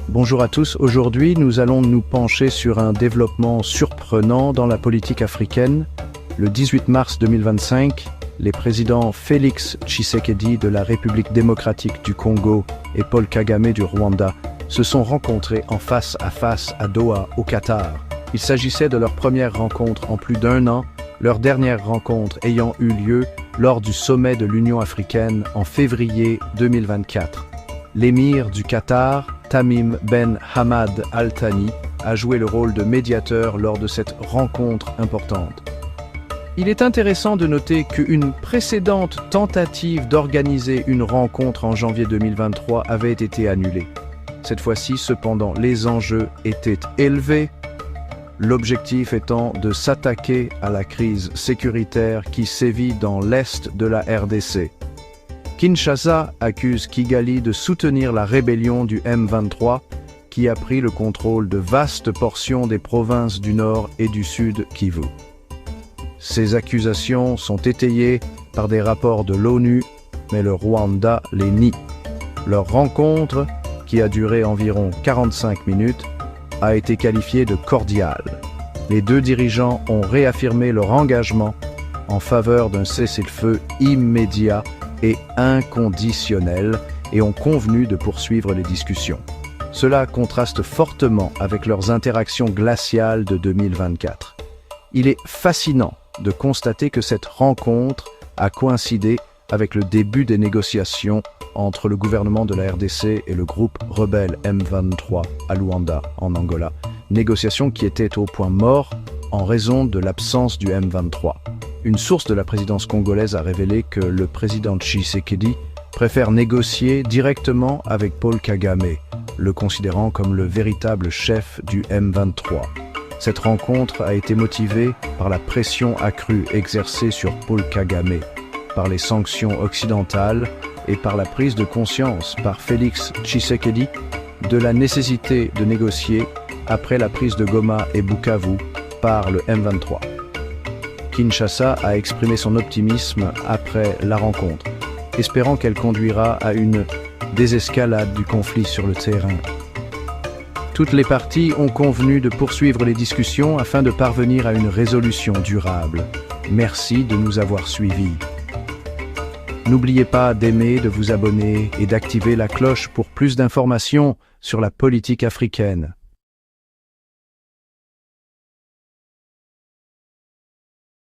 Bonjour à tous, aujourd'hui nous allons nous pencher sur un développement surprenant dans la politique africaine. Le 18 mars 2025, les présidents Félix Tshisekedi de la République démocratique du Congo et Paul Kagame du Rwanda se sont rencontrés en face à Doha, au Qatar. Il s'agissait de leur première rencontre en plus d'un an, leur dernière rencontre ayant eu lieu lors du sommet de l'Union africaine en février 2024. L'émir du Qatar, Tamim Ben Hamad Al Thani, a joué le rôle de médiateur lors de cette rencontre importante. Il est intéressant de noter qu'une précédente tentative d'organiser une rencontre en janvier 2023 avait été annulée. Cette fois-ci, cependant, les enjeux étaient élevés, l'objectif étant de s'attaquer à la crise sécuritaire qui sévit dans l'est de la RDC. Kinshasa accuse Kigali de soutenir la rébellion du M23 qui a pris le contrôle de vastes portions des provinces du Nord et du Sud Kivu. Ces accusations sont étayées par des rapports de l'ONU, mais le Rwanda les nie. Leur rencontre, qui a duré environ 45 minutes, a été qualifiée de cordiale. Les deux dirigeants ont réaffirmé leur engagement en faveur d'un cessez-le-feu immédiat et inconditionnel et ont convenu de poursuivre les discussions. Cela contraste fortement avec leurs interactions glaciales de 2024. Il est fascinant de constater que cette rencontre a coïncidé avec le début des négociations entre le gouvernement de la RDC et le groupe rebelle M23 à Luanda, en Angola. Négociations qui étaient au point mort en raison de l'absence du M23. Une source de la présidence congolaise a révélé que le président Tshisekedi préfère négocier directement avec Paul Kagame, le considérant comme le véritable chef du M23. Cette rencontre a été motivée par la pression accrue exercée sur Paul Kagame, par les sanctions occidentales et par la prise de conscience par Félix Tshisekedi de la nécessité de négocier après la prise de Goma et Bukavu par le M23. Kinshasa a exprimé son optimisme après la rencontre, espérant qu'elle conduira à une désescalade du conflit sur le terrain. Toutes les parties ont convenu de poursuivre les discussions afin de parvenir à une résolution durable. Merci de nous avoir suivis. N'oubliez pas d'aimer, de vous abonner et d'activer la cloche pour plus d'informations sur la politique africaine.